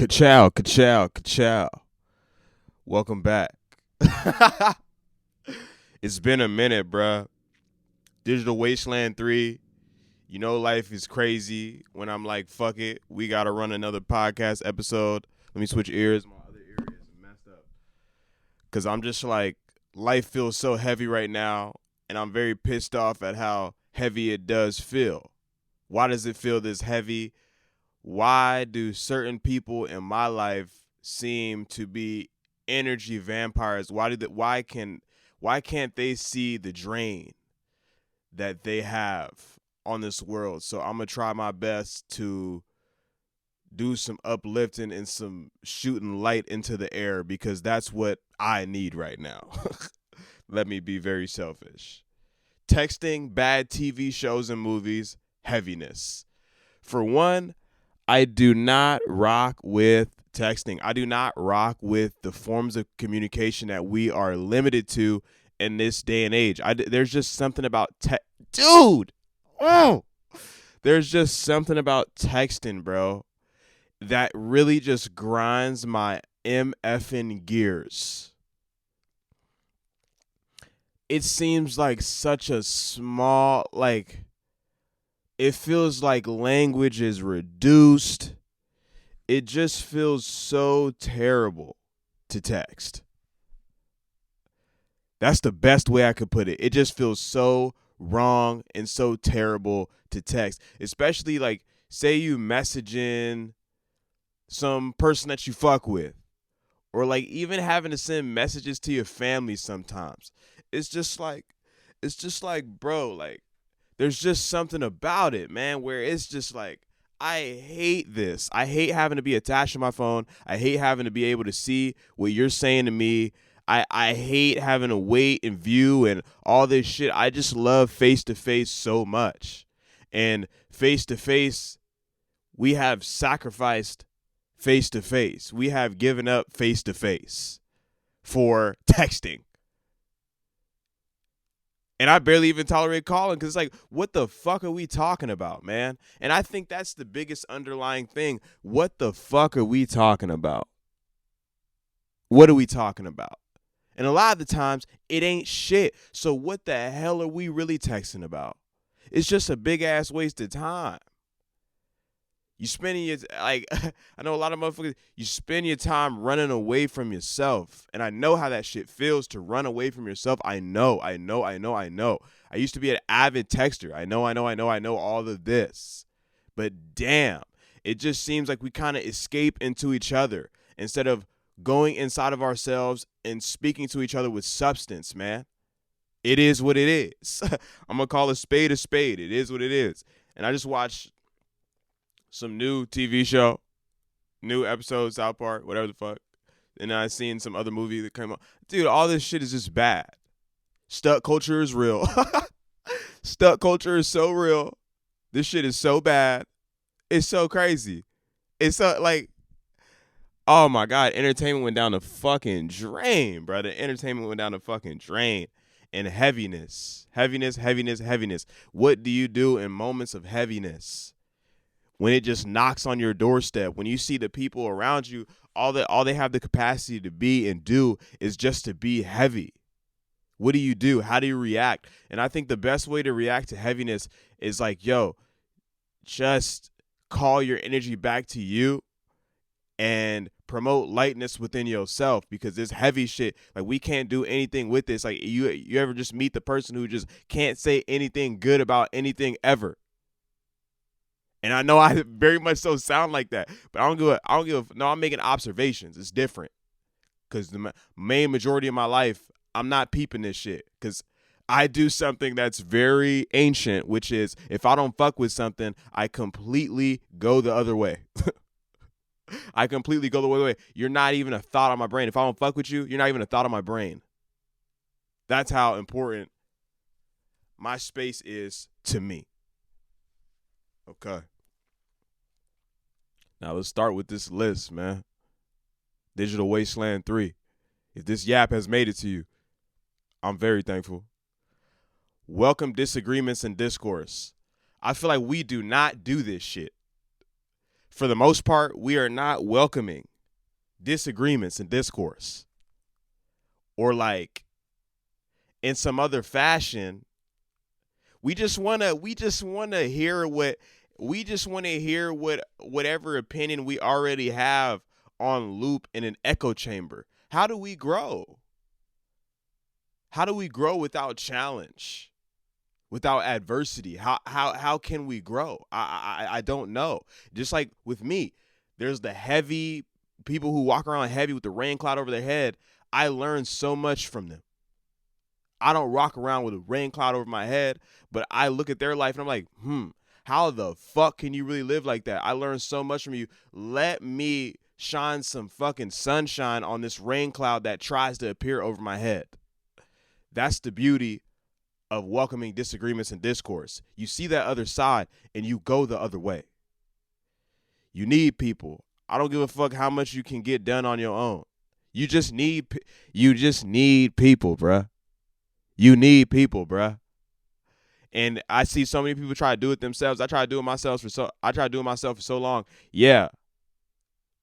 Ka-chow, ka-chow, ka-chow. Welcome back. It's been a minute, bruh. Digital Wasteland 3. You know life is crazy when I'm like, fuck it. We got to run another podcast episode. Let me switch ears. My other ear is messed up. Because I'm just like, life feels so heavy right now. And I'm very pissed off at how heavy it does feel. Why does it feel this heavy? Why do certain people in my life seem to be energy vampires? Why can't they see the drain that they have on this world? So I'm gonna try my best to do some uplifting and some shooting light into the air because that's what I need right now. Let me be very selfish. Texting, bad TV shows and movies, heaviness. For one, I do not rock with texting. I do not rock with the forms of communication that we are limited to in this day and age. There's just something about dude. Oh, there's just something about texting, bro, that really just grinds my MFing gears. It seems like such a small, it feels like language is reduced. It just feels so terrible to text. That's the best way I could put it. It just feels so wrong and so terrible to text. Especially say you messaging some person that you fuck with. Or even having to send messages to your family sometimes. It's just like, bro, there's just something about it, man, where it's just like, I hate this. I hate having to be attached to my phone. I hate having to be able to see what you're saying to me. I hate having to wait and view and all this shit. I just love face-to-face so much. And face-to-face, we have sacrificed face-to-face. We have given up face-to-face for texting. And I barely even tolerate calling because it's like, what the fuck are we talking about, man? And I think that's the biggest underlying thing. What the fuck are we talking about? What are we talking about? And a lot of the times, it ain't shit. So what the hell are we really texting about? It's just a big-ass waste of time. You spending your, I know a lot of motherfuckers, you spend your time running away from yourself. And I know how that shit feels to run away from yourself. I know. I used to be an avid texter. I know all of this. But damn, it just seems like we kind of escape into each other instead of going inside of ourselves and speaking to each other with substance, man. It is what it is. I'm going to call a spade a spade. It is what it is. And I just watched some new TV show, new episode, South Park, whatever the fuck. And I seen some other movie that came out. Dude, all this shit is just bad. Stuck culture is real. Stuck culture is so real. This shit is so bad. It's so crazy. It's so oh my God, entertainment went down the fucking drain, brother. Entertainment went down the fucking drain. And heaviness. Heaviness. What do you do in moments of heaviness? When it just knocks on your doorstep, when you see the people around you, all they have the capacity to be and do is just to be heavy. What do you do? How do you react? And I think the best way to react to heaviness is just call your energy back to you and promote lightness within yourself, because this heavy shit, we can't do anything with this. You ever just meet the person who just can't say anything good about anything ever? And I know I very much so sound like that, but I'm making observations. It's different. Because the main majority of my life, I'm not peeping this shit. Because I do something that's very ancient, which is if I don't fuck with something, I completely go the other way. I completely go the other way. You're not even a thought on my brain. If I don't fuck with you, you're not even a thought on my brain. That's how important my space is to me. Okay. Now let's start with this list, man. Digital Wasteland 3. If this yap has made it to you, I'm very thankful. Welcome disagreements and discourse. I feel like we do not do this shit. for the most part, we are not welcoming disagreements and discourse, or like in some other fashion. We just want to hear whatever opinion we already have on loop in an echo chamber. How do we grow? How do we grow without challenge? Without adversity? How can we grow? I don't know. Just like with me, there's the heavy people who walk around heavy with the rain cloud over their head. I learned so much from them. I don't rock around with a rain cloud over my head, but I look at their life and I'm like, how the fuck can you really live like that? I learned so much from you. Let me shine some fucking sunshine on this rain cloud that tries to appear over my head. That's the beauty of welcoming disagreements and discourse. You see that other side and you go the other way. You need people. I don't give a fuck how much you can get done on your own. You just need people, bruh. You need people, bruh. And I see so many people try to do it themselves. I try to do it myself for so long. Yeah.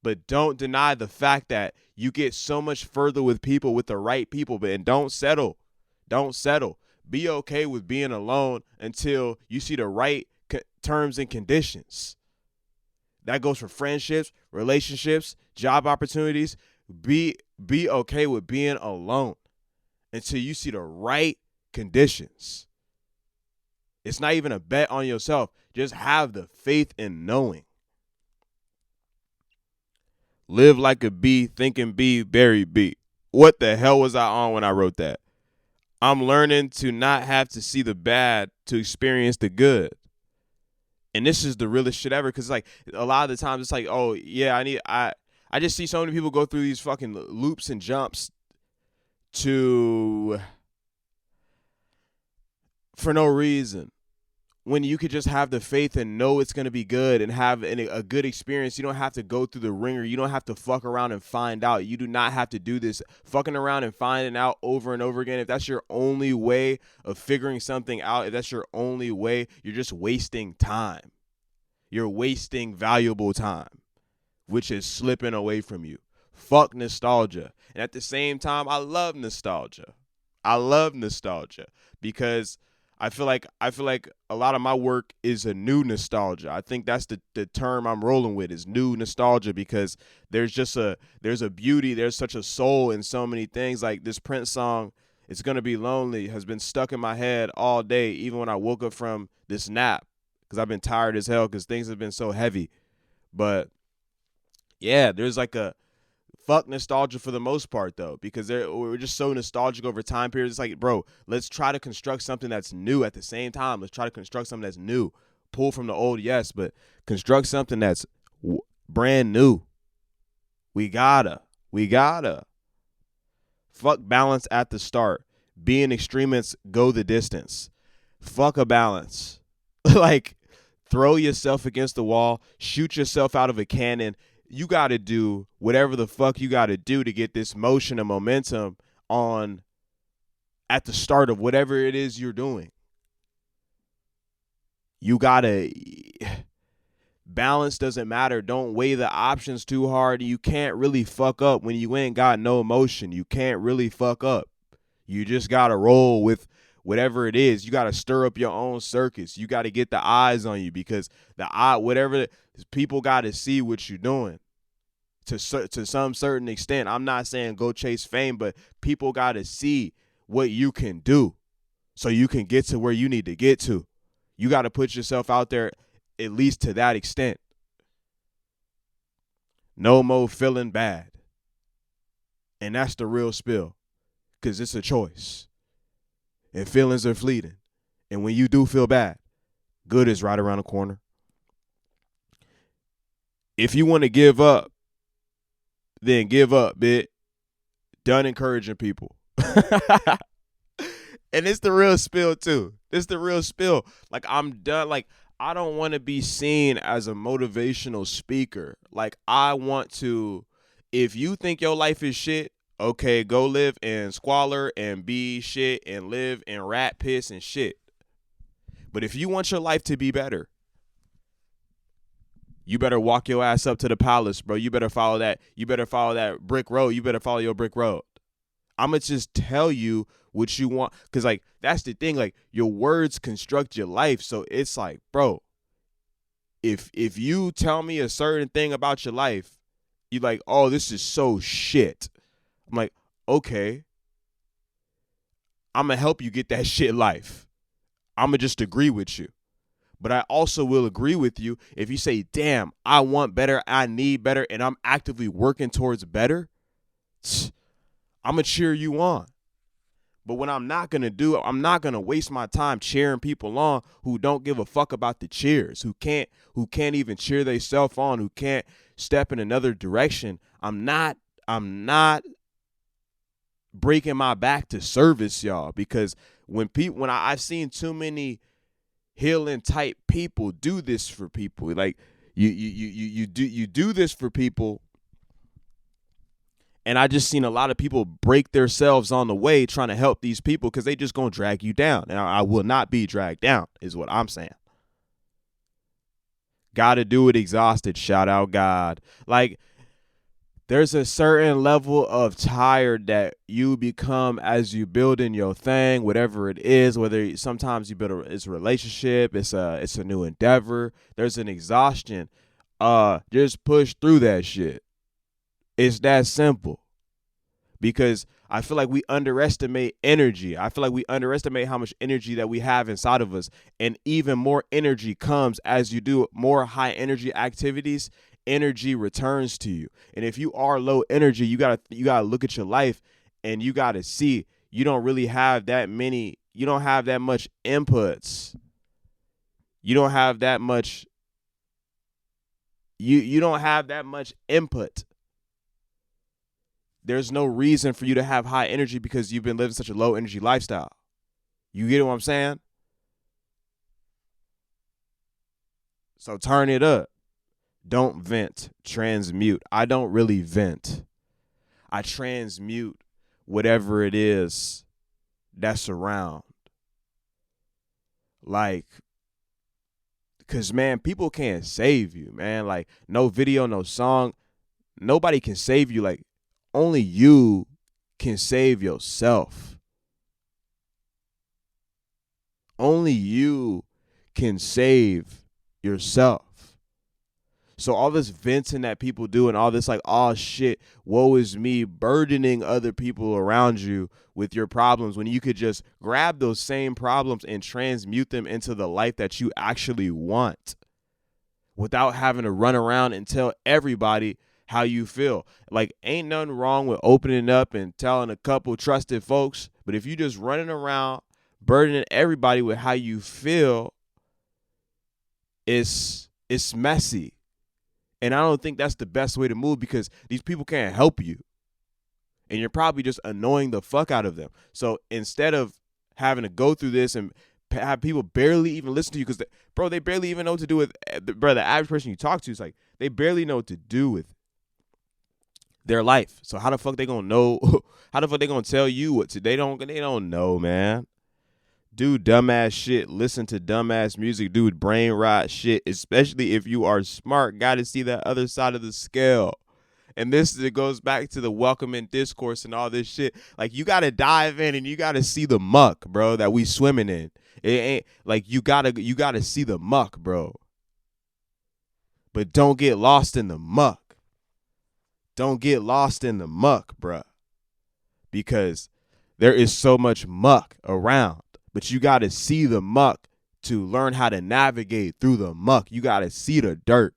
But don't deny the fact that you get so much further with people, with the right people, and don't settle. Don't settle. Be okay with being alone until you see the right terms and conditions. That goes for friendships, relationships, job opportunities. Be okay with being alone until you see the right conditions. It's not even a bet on yourself. Just have the faith in knowing. Live like a bee, thinking bee, bury bee. What the hell was I on when I wrote that? I'm learning to not have to see the bad to experience the good. And this is the realest shit ever, because like a lot of the times it's like, oh yeah, I just see so many people go through these fucking loops and jumps for no reason. When you could just have the faith and know it's going to be good and have a good experience. You don't have to go through the ringer. You don't have to fuck around and find out. You do not have to do this fucking around and finding out over and over again. If that's your only way of figuring something out, if that's your only way, you're just wasting time. You're wasting valuable time, which is slipping away from you. Fuck nostalgia. And at the same time, I love nostalgia. Because I feel like a lot of my work is a new nostalgia. I think that's the term I'm rolling with, is new nostalgia, because there's a beauty, there's such a soul in so many things. Like this Prince song, It's Gonna Be Lonely, has been stuck in my head all day, even when I woke up from this nap, because I've been tired as hell because things have been so heavy. But yeah, there's like a fuck nostalgia for the most part, though, because we're just so nostalgic over time periods. It's like, bro, let's try to construct something that's new at the same time. Let's try to construct something that's new. Pull from the old, yes, but construct something that's brand new. We gotta. Fuck balance at the start. Be an extremist, go the distance. Fuck a balance. Like, throw yourself against the wall, shoot yourself out of a cannon. You got to do whatever the fuck you got to do to get this motion and momentum on at the start of whatever it is you're doing. You got to, balance doesn't matter. Don't weigh the options too hard. You can't really fuck up when you ain't got no emotion. You can't really fuck up. You just got to roll with whatever it is. You got to stir up your own circus. You got to get the eyes on you, because people got to see what you're doing to some certain extent. I'm not saying go chase fame, but people got to see what you can do so you can get to where you need to get to. You got to put yourself out there at least to that extent. No more feeling bad. And that's the real spill, because it's a choice. And feelings are fleeting. And when you do feel bad, good is right around the corner. If you want to give up, then give up, bitch. Done encouraging people. And it's the real spill, too. It's the real spill. Like, I'm done. Like, I don't want to be seen as a motivational speaker. Like, I want to, if you think your life is shit, okay, go live in squalor and be shit and live in rat piss and shit. But if you want your life to be better, You better walk your ass up to the palace, bro. You better follow that. You better follow that brick road. You better follow your brick road. I'ma just tell you what you want. Cause like that's the thing. Like your words construct your life. So it's like, bro, if you tell me a certain thing about your life, you like, oh, this is so shit. I'm like, okay. I'ma help you get that shit life. I'ma just agree with you. But I also will agree with you if you say, damn, I want better, I need better, and I'm actively working towards better, I'm going to cheer you on. But what I'm not going to do, I'm not going to waste my time cheering people on who don't give a fuck about the cheers, who can't even cheer themselves on, who can't step in another direction. I'm not breaking my back to service y'all, because when I've seen too many healing type people do this for people. Like you do this for people, and I just seen a lot of people break themselves on the way trying to help these people because they just gonna drag you down. And I will not be dragged down, is what I'm saying. Gotta do it exhausted. Shout out God. Like, there's a certain level of tired that you become as you build in your thing, whatever it is, whether sometimes you build it's a relationship, it's a new endeavor. There's an exhaustion. Just push through that shit. It's that simple. Because I feel like we underestimate energy. I feel like we underestimate how much energy that we have inside of us. And even more energy comes as you do more high energy activities. Energy returns to you. And if you are low energy, you gotta look at your life and you gotta see you don't really have that many, you don't have that much inputs. You don't have that much, you don't have that much input. There's no reason for you to have high energy because you've been living such a low energy lifestyle. You get what I'm saying? So turn it up. Don't vent. Transmute. I don't really vent. I transmute whatever it is that's around. Like, because, man, people can't save you, man. Like, no video, no song. Nobody can save you. Like, only you can save yourself. Only you can save yourself. So all this venting that people do and all this like, oh shit, woe is me, burdening other people around you with your problems, when you could just grab those same problems and transmute them into the life that you actually want without having to run around and tell everybody how you feel. Like, ain't nothing wrong with opening up and telling a couple trusted folks, but if you just running around burdening everybody with how you feel, it's messy. And I don't think that's the best way to move, because these people can't help you. And you're probably just annoying the fuck out of them. So instead of having to go through this and have people barely even listen to you, because, bro, they barely even know what to do with, bro, the average person you talk to is like, they barely know what to do with their life. So how the fuck they gonna know? How the fuck they gonna tell you what to? They don't know, man. Do dumbass shit, listen to dumbass music, do brain rot shit, especially if you are smart. Got to see that other side of the scale. And it goes back to the welcoming discourse and all this shit. Like, you got to dive in and you got to see the muck, bro, that we swimming in. It ain't like you got to see the muck, bro. But don't get lost in the muck. Don't get lost in the muck, bro. Because there is so much muck around. But you got to see the muck to learn how to navigate through the muck. You got to see the dirt.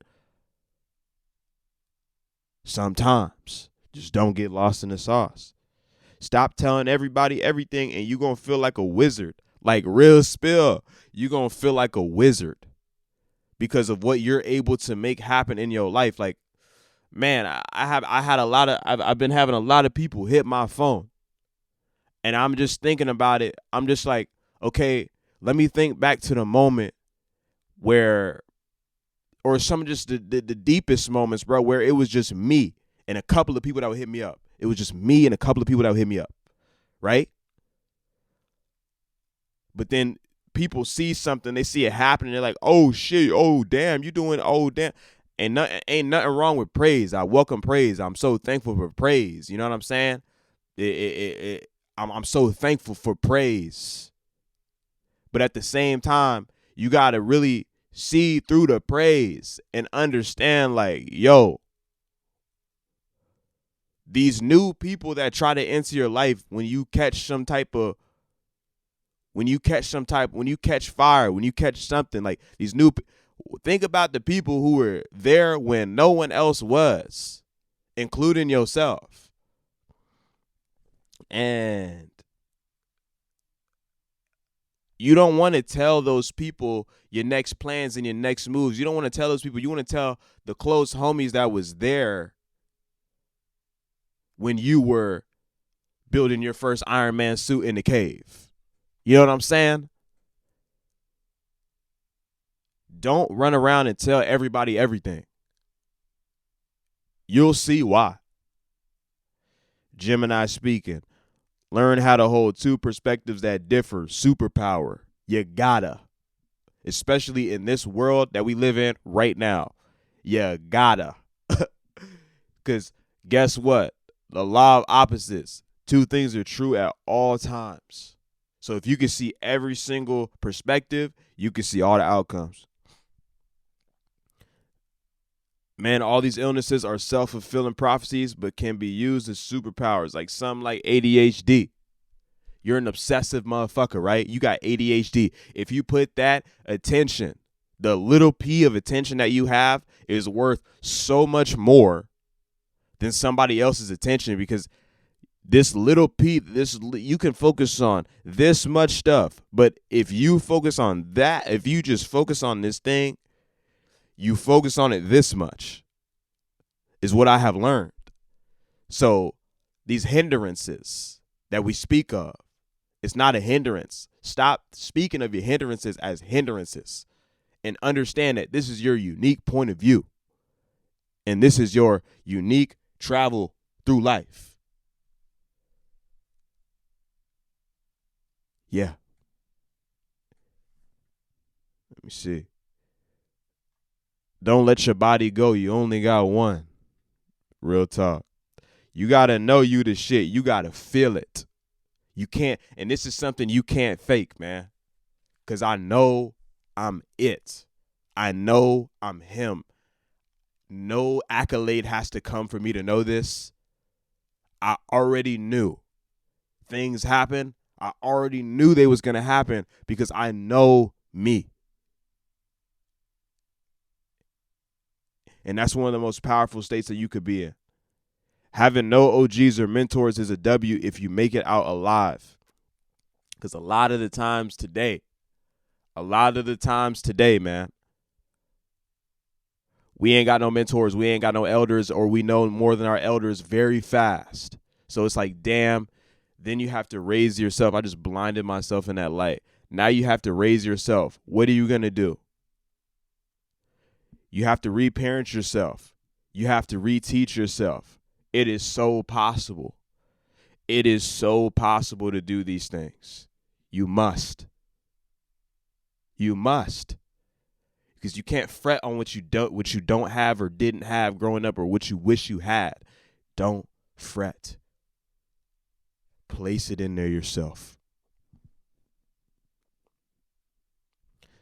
Sometimes. Just don't get lost in the sauce. Stop telling everybody everything and you're going to feel like a wizard. Like, real spill. You're going to feel like a wizard because of what you're able to make happen in your life. Like, man, I've been having a lot of people hit my phone. And I'm just thinking about it. I'm just like, okay, let me think back to the moment where, or some of just the deepest moments, bro, where it was just me and a couple of people that would hit me up. It was just me and a couple of people that would hit me up, right? But then people see something, they see it happening, they're like, oh shit, oh damn, you doing, oh damn. Ain't nothing wrong with praise. I welcome praise. I'm so thankful for praise. You know what I'm saying? I'm so thankful for praise. But at the same time, you got to really see through the praise and understand, like, yo, these new people that try to enter your life, when you catch fire, when you catch something, like these think about the people who were there when no one else was, including yourself. And you don't want to tell those people your next plans and your next moves. You don't want to tell those people. You want to tell the close homies that was there when you were building your first Iron Man suit in the cave. You know what I'm saying? Don't run around and tell everybody everything. You'll see why. Gemini speaking. Learn how to hold two perspectives that differ. Superpower. You gotta. Especially in this world that we live in right now. You gotta. Because guess what? The law of opposites. Two things are true at all times. So if you can see every single perspective, you can see all the outcomes. Man, all these illnesses are self-fulfilling prophecies, but can be used as superpowers, like something like ADHD. You're an obsessive motherfucker, right? You got ADHD. If you put that attention, the little p of attention that you have is worth so much more than somebody else's attention, because this little p, you can focus on this much stuff. But if you focus on that, if you just focus on this thing, you focus on it this much, is what I have learned. So these hindrances that we speak of, it's not a hindrance. Stop speaking of your hindrances as hindrances and understand that this is your unique point of view. And this is your unique travel through life. Yeah. Let me see. Don't let your body go. You only got one. Real talk. You got to know you the shit. You got to feel it. You can't, and this is something you can't fake, man. Because I know I'm it. I know I'm him. No accolade has to come for me to know this. I already knew. Things happen. I already knew they was going to happen because I know me. And that's one of the most powerful states that you could be in. Having no OGs or mentors is a W if you make it out alive. Because a lot of the times today, man, we ain't got no mentors, we ain't got no elders, or we know more than our elders very fast. So it's like, damn, then you have to raise yourself. I just blinded myself in that light. Now you have to raise yourself. What are you going to do? You have to reparent yourself. You have to reteach yourself. It is so possible. It is so possible to do these things. You must. You must. Because you can't fret on what you don't have or didn't have growing up, or what you wish you had. Don't fret. Place it in there yourself.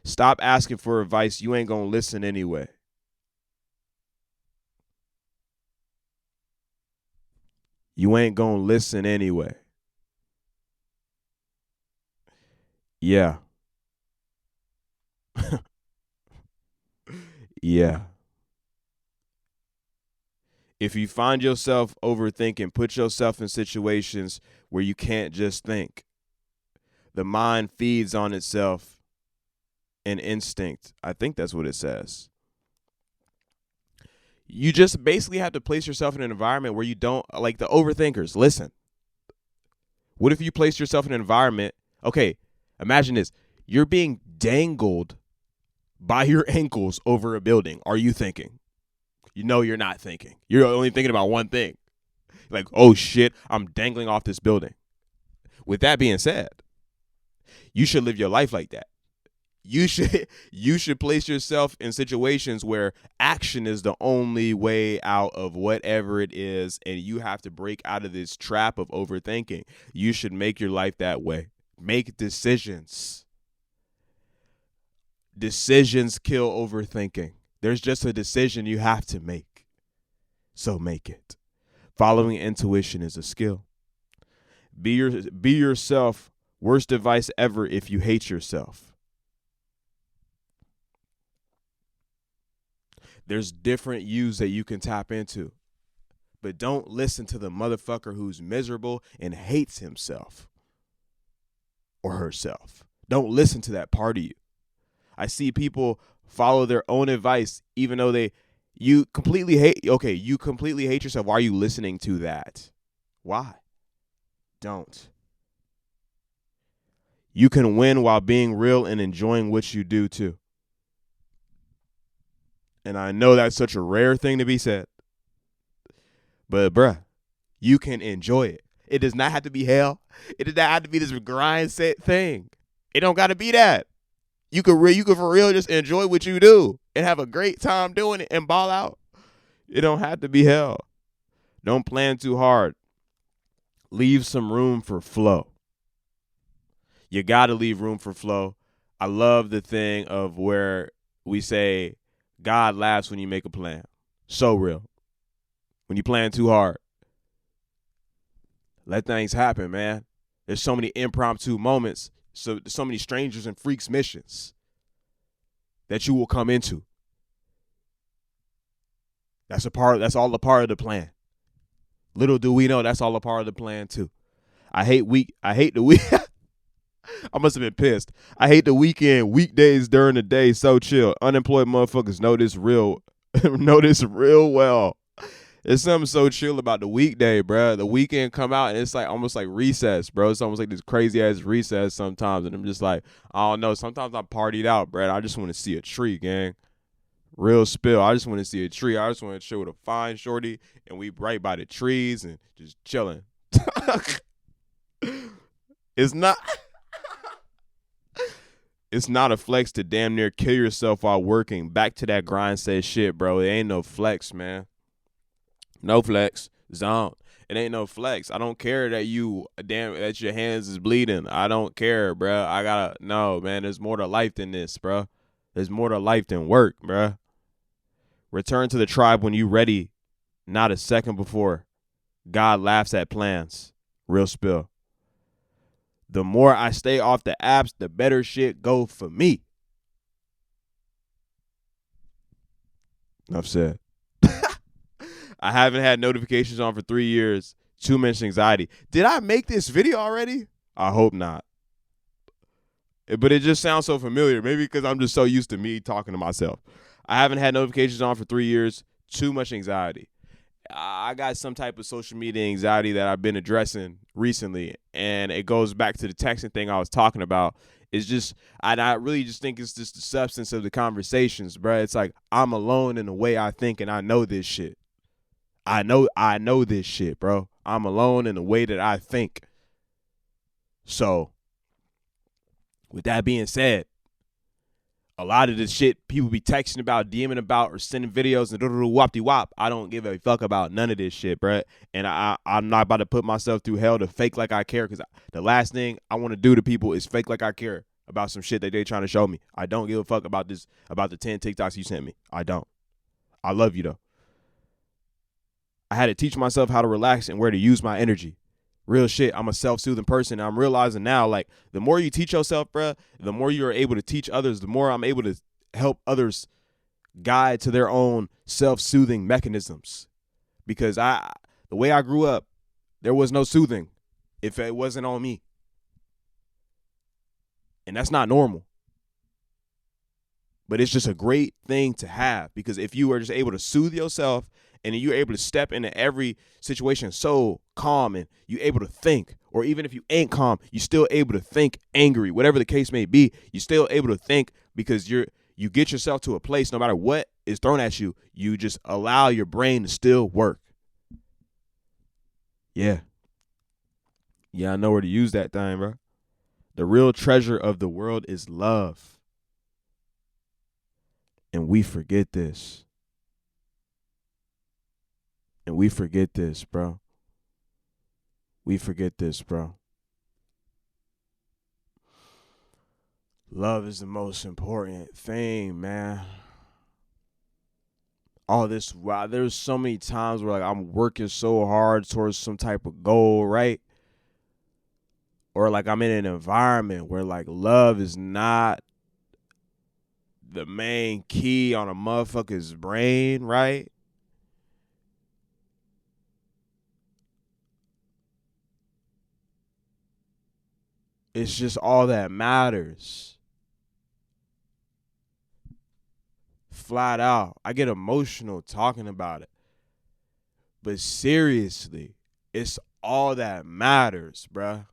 Stop asking for advice. You ain't going to listen anyway. You ain't going to listen anyway. Yeah. Yeah. If you find yourself overthinking, put yourself in situations where you can't just think. The mind feeds on itself and instinct. I think that's what it says. You just basically have to place yourself in an environment where you don't, like the overthinkers, listen. What if you place yourself in an environment, okay, imagine this. You're being dangled by your ankles over a building. Are you thinking? You know you're not thinking. You're only thinking about one thing. Like, oh shit, I'm dangling off this building. With that being said, you should live your life like that. you should place yourself in situations where action is the only way out of whatever it is, and you have to break out of this trap of overthinking. You should make your life that way. Make decisions. Decisions kill overthinking. There's just a decision you have to make. So make it. Following intuition is a skill. Be yourself. Worst advice ever if you hate yourself. There's different yous that you can tap into. But don't listen to the motherfucker who's miserable and hates himself or herself. Don't listen to that part of you. I see people follow their own advice even though you completely hate yourself. Why are you listening to that? Why? Don't. You can win while being real and enjoying what you do too. And I know that's such a rare thing to be said. But bruh, you can enjoy it. It does not have to be hell. It does not have to be this grind set thing. It don't got to be that. You could for real just enjoy what you do and have a great time doing it and ball out. It don't have to be hell. Don't plan too hard. Leave some room for flow. You got to leave room for flow. I love the thing of where we say God laughs when you make a plan. So real. When you plan too hard. Let things happen, man. There's so many impromptu moments, so many strangers and freaks missions that you will come into. That's all a part of the plan. Little do we know that's all a part of the plan too. I hate the week. I must have been pissed. I hate the weekend. Weekdays during the day, so chill. Unemployed motherfuckers know this real well. There's something so chill about the weekday, bro. The weekend come out and it's like almost like recess, bro. It's almost like this crazy ass recess sometimes, and I'm just like, I don't know. Sometimes I'm partied out, bro. I just want to see a tree, gang. Real spill. I just want to see a tree. I just want to chill with a fine shorty, and we right by the trees and just chilling. It's not. It's not a flex to damn near kill yourself while working. Back to that grind set shit, bro. It ain't no flex, man. No flex. Zone. It ain't no flex. I don't care that that your hands is bleeding. I don't care, bro. No, man. There's more to life than this, bro. There's more to life than work, bro. Return to the tribe when you ready, not a second before. God laughs at plans. Real spill. The more I stay off the apps, the better shit go for me. Enough said. I haven't had notifications on for 3 years. Too much anxiety. Did I make this video already? I hope not. But it just sounds so familiar. Maybe because I'm just so used to me talking to myself. I haven't had notifications on for 3 years. Too much anxiety. I got some type of social media anxiety that I've been addressing recently, and it goes back to the texting thing I was talking about. It's just, I really just think it's just the substance of the conversations, bro. It's like I'm alone in the way I think, and I know this shit. I know this shit, bro. I'm alone in the way that I think. So, with that being said, a lot of the shit people be texting about, DMing about, or sending videos and wop-de-wop, I don't give a fuck about none of this shit, bruh. And I'm not about to put myself through hell to fake like I care, because the last thing I want to do to people is fake like I care about some shit that they trying to show me. I don't give a fuck about the 10 TikToks you sent me. I don't. I love you, though. I had to teach myself how to relax and where to use my energy. Real shit. I'm a self-soothing person. And I'm realizing now, like, the more you teach yourself, bruh, the more you're able to teach others, the more I'm able to help others guide to their own self-soothing mechanisms. Because the way I grew up, there was no soothing if it wasn't on me. And that's not normal. But it's just a great thing to have, because if you are just able to soothe yourself and you're able to step into every situation so calm, and you're able to think, or even if you ain't calm, you're still able to think angry, whatever the case may be, you're still able to think, because you get yourself to a place, no matter what is thrown at you, you just allow your brain to still work. Yeah, I know where to use that thing, bro. The real treasure of the world is love. And we forget this. And we forget this, bro. We forget this, bro. Love is the most important thing, man. All this, wow, there's so many times where like I'm working so hard towards some type of goal, right? Or like I'm in an environment where like love is not the main key on a motherfucker's brain, right? It's just all that matters. Flat out. I get emotional talking about it. But seriously, it's all that matters, bruh.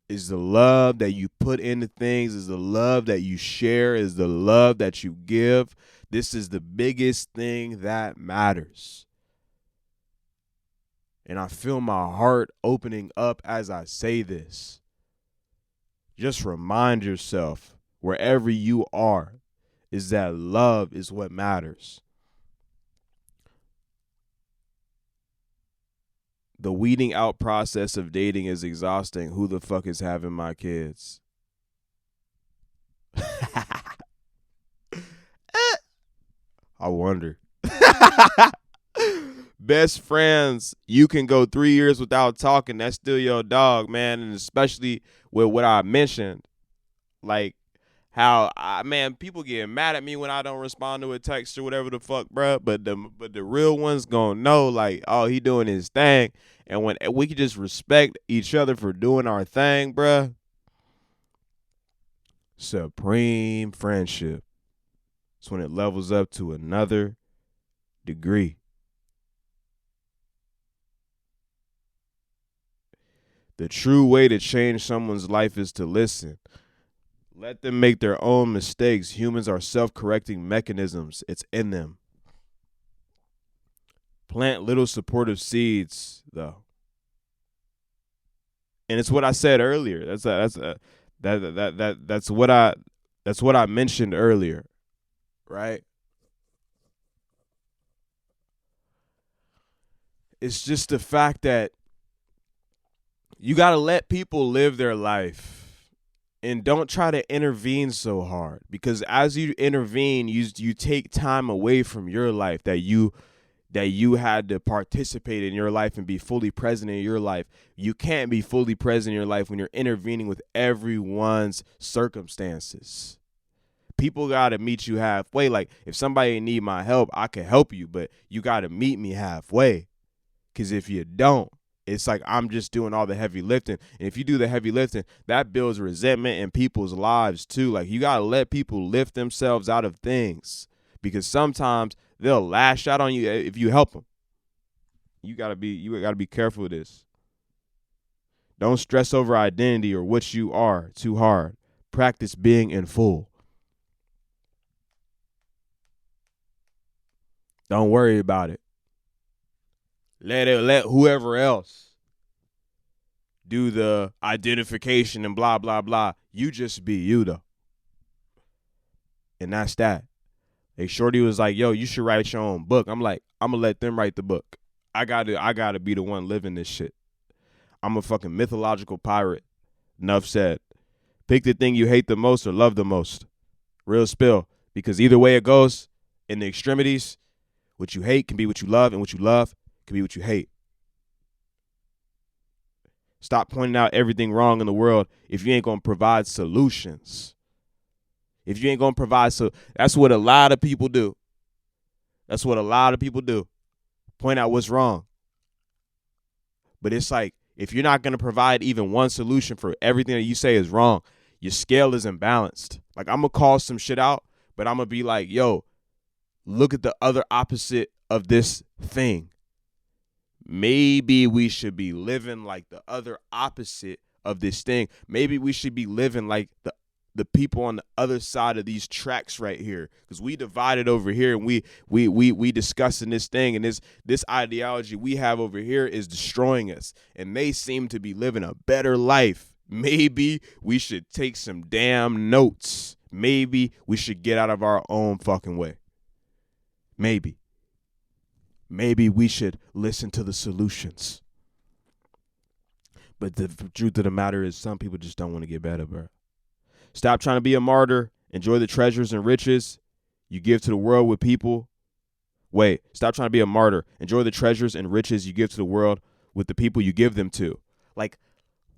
Is the love that you put into things, is the love that you share, is the love that you give. This is the biggest thing that matters. And I feel my heart opening up as I say this. Just remind yourself, wherever you are, is that love is what matters. The weeding out process of dating is exhausting. Who the fuck is having my kids? I wonder. Best friends, you can go 3 years without talking. That's still your dog, man. And especially with what I mentioned, like how people get mad at me when I don't respond to a text or whatever the fuck, bro. But the real ones gonna know, like, oh, he doing his thing, and when we can just respect each other for doing our thing, bro. Supreme friendship. It's when it levels up to another degree. The true way to change someone's life is to listen. Let them make their own mistakes. Humans are self-correcting mechanisms. It's in them. Plant little supportive seeds, though. And it's what I said earlier. That's what I mentioned earlier, right? It's just the fact that you got to let people live their life and don't try to intervene so hard, because as you intervene, you take time away from your life that you had to participate in your life and be fully present in your life. You can't be fully present in your life when you're intervening with everyone's circumstances. People got to meet you halfway. Like, if somebody need my help, I can help you, but you got to meet me halfway. Because if you don't, it's like I'm just doing all the heavy lifting. And if you do the heavy lifting, that builds resentment in people's lives too. Like, you got to let people lift themselves out of things, because sometimes they'll lash out on you if you help them. You got to be careful of this. Don't stress over identity or what you are too hard. Practice being in full. Don't worry about it. Let whoever else do the identification and blah, blah, blah. You just be you, though. And that's that. Hey, Shorty was like, yo, you should write your own book. I'm like, I'm going to let them write the book. I gotta be the one living this shit. I'm a fucking mythological pirate. Enough said. Pick the thing you hate the most or love the most. Real spill. Because either way it goes, in the extremities, what you hate can be what you love, and what you love can be what you hate. Stop pointing out everything wrong in the world if you ain't going to provide solutions. If you ain't going to provide, that's what a lot of people do. That's what a lot of people do. Point out what's wrong. But it's like, if you're not going to provide even one solution for everything that you say is wrong, your scale is imbalanced. Like, I'm going to call some shit out, but I'm going to be like, yo, look at the other opposite of this thing. Maybe we should be living like the other opposite of this thing. Maybe we should be living like the people on the other side of these tracks right here, because we divided over here and we discussing this thing, and this ideology we have over here is destroying us, and they seem to be living a better life Maybe we should take some damn notes. Maybe we should get out of our own fucking way. Maybe. Maybe we should listen to the solutions. But the truth of the matter is some people just don't want to get better, bro. Stop trying to be a martyr. Enjoy the treasures and riches you give to the world with people. Wait, stop trying to be a martyr. Enjoy the treasures and riches you give to the world with the people you give them to. Like,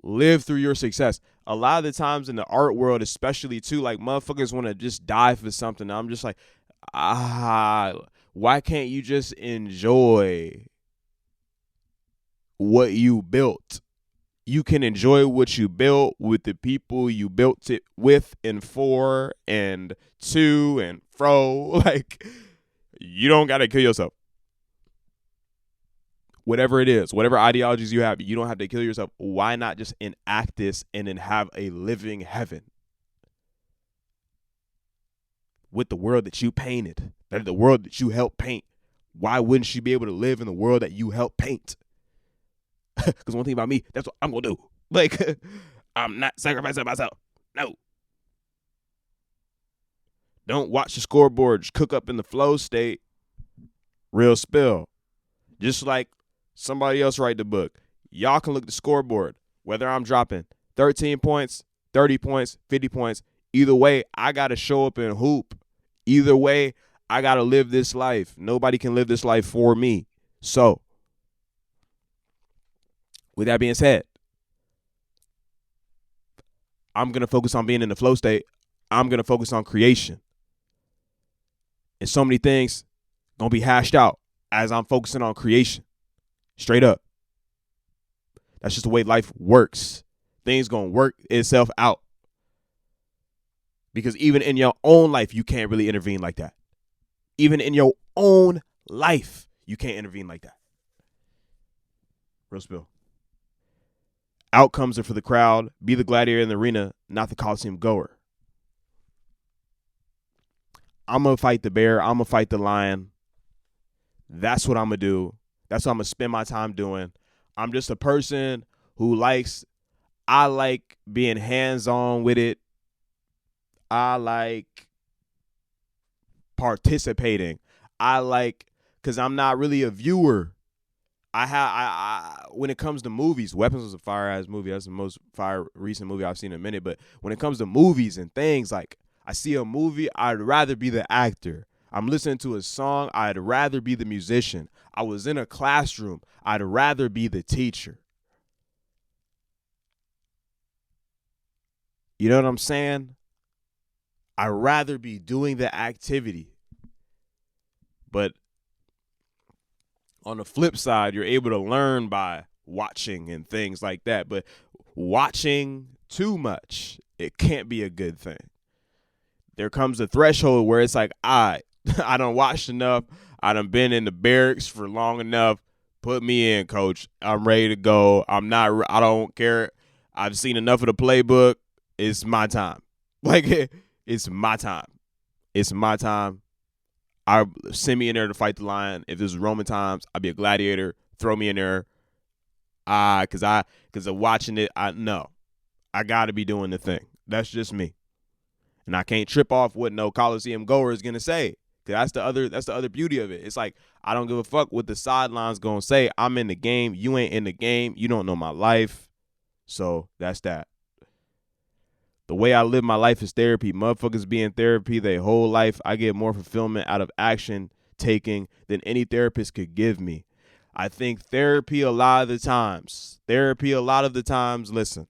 live through your success. A lot of the times in the art world, especially too, like motherfuckers want to just die for something. I'm just like, why can't you just enjoy what you built? You can enjoy what you built with the people you built it with and for and to and fro. Like, you don't got to kill yourself. Whatever it is, whatever ideologies you have, you don't have to kill yourself. Why not just enact this and then have a living heaven with the world that you painted, the world that you helped paint? Why wouldn't you be able to live in the world that you helped paint? Because one thing about me, that's what I'm going to do. Like, I'm not sacrificing myself. No. Don't watch the scoreboard. Just cook up in the flow state. Real spill. Just like somebody else write the book. Y'all can look at the scoreboard. Whether I'm dropping 13 points, 30 points, 50 points. Either way, I got to show up and hoop. Either way, I got to live this life. Nobody can live this life for me. So, with that being said, I'm going to focus on being in the flow state. I'm going to focus on creation. And so many things going to be hashed out as I'm focusing on creation. Straight up. That's just the way life works. Things going to work itself out. Because even in your own life, you can't really intervene like that. Even in your own life, you can't intervene like that. Real spill. Outcomes are for the crowd. Be the gladiator in the arena, not the Coliseum goer. I'm going to fight the bear. I'm going to fight the lion. That's what I'm going to do. That's what I'm going to spend my time doing. I'm just a person who I like being hands-on with it. I like participating. Because I'm not really a viewer. When it comes to movies, Weapons was a fire-ass movie. That's the most recent movie I've seen in a minute. But when it comes to movies and things, like, I see a movie, I'd rather be the actor. I'm listening to a song, I'd rather be the musician. I was in a classroom, I'd rather be the teacher. You know what I'm saying? I'd rather be doing the activity. But on the flip side, you're able to learn by watching and things like that. But watching too much, it can't be a good thing. There comes a threshold where it's like, I done watched enough. I done been in the barracks for long enough. Put me in, coach. I'm ready to go. I don't care. I've seen enough of the playbook. It's my time. Like, it's my time. It's my time. Send me in there to fight the lion. If this was Roman times, I'd be a gladiator. Throw me in there. Because of watching it, I got to be doing the thing. That's just me. And I can't trip off what no Coliseum goer is going to say. Cause that's the other beauty of it. It's like, I don't give a fuck what the sidelines going to say. I'm in the game. You ain't in the game. You don't know my life. So that's that. The way I live my life is therapy. Motherfuckers be in therapy their whole life. I get more fulfillment out of action taking than any therapist could give me. I think therapy a lot of the times, listen,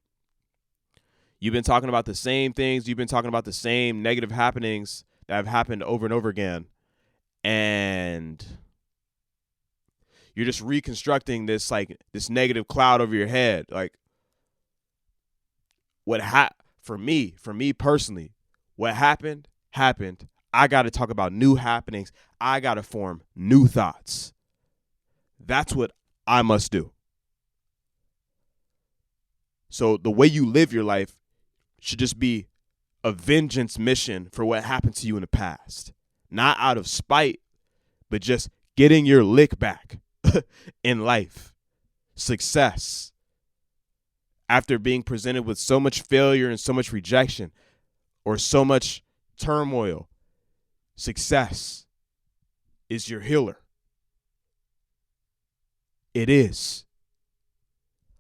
you've been talking about the same things. You've been talking about the same negative happenings that have happened over and over again. And you're just reconstructing this negative cloud over your head. Like, for me personally, what happened. I got to talk about new happenings. I got to form new thoughts. That's what I must do. So the way you live your life should just be a vengeance mission for what happened to you in the past. Not out of spite, but just getting your lick back in life. Success. after being presented with so much failure and so much rejection or so much turmoil, success is your healer. It is.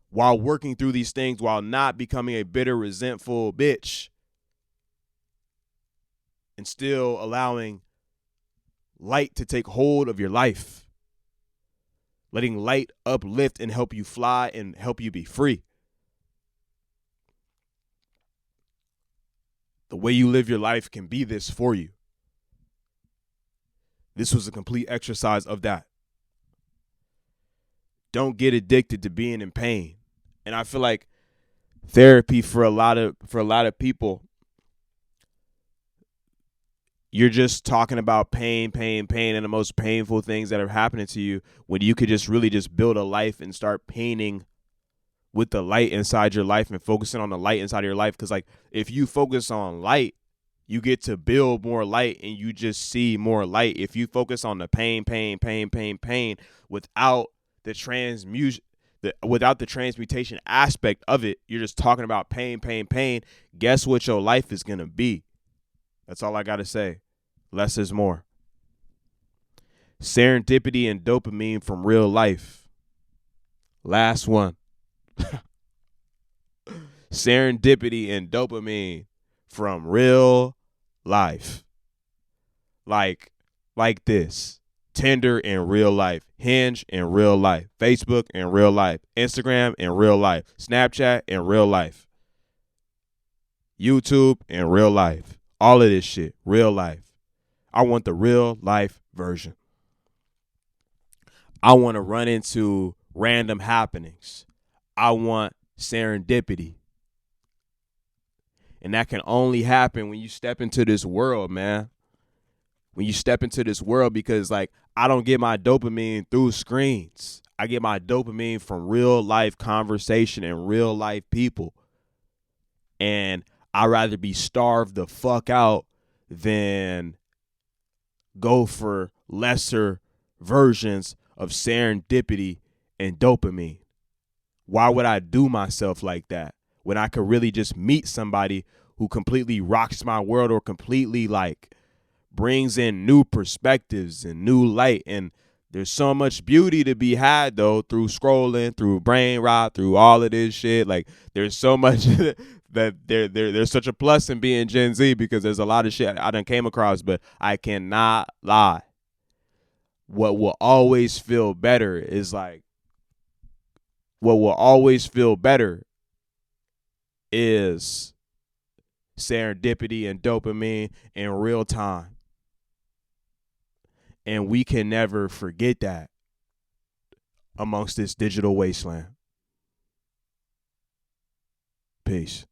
While working through these things, while not becoming a bitter, resentful bitch, and still allowing light to take hold of your life. Letting light uplift and help you fly and help you be free. The way you live your life can be this for you. This was a complete exercise of that. Don't get addicted to being in pain. And I feel like therapy for a lot of people, you're just talking about pain, and the most painful things that are happening to you when you could just really just build a life and start painting with the light inside your life and focusing on the light inside of your life. Because like if you focus on light, you get to build more light and you just see more light. If you focus on the pain without the transmutation aspect of it, you're just talking about pain. Guess what your life is going to be? That's all I got to say. Less is more. Serendipity and dopamine from real life. Last one. Serendipity and dopamine from real life. Like this. Tinder in real life. Hinge in real life. Facebook in real life. Instagram in real life. Snapchat in real life. YouTube in real life. All of this shit, real life. I want the real life version. I want to run into random happenings. I want serendipity. And that can only happen when you step into this world, man. When you step into this world, because like I don't get my dopamine through screens. I get my dopamine from real life conversation and real life people. And I'd rather be starved the fuck out than go for lesser versions of serendipity and dopamine. Why would I do myself like that when I could really just meet somebody who completely rocks my world or completely like brings in new perspectives and new light? And there's so much beauty to be had though through scrolling, through brain rot, through all of this shit. Like there's so much that there's such a plus in being Gen Z because there's a lot of shit I done came across, but I cannot lie. What will always feel better is serendipity and dopamine in real time. And we can never forget that amongst this digital wasteland. Peace.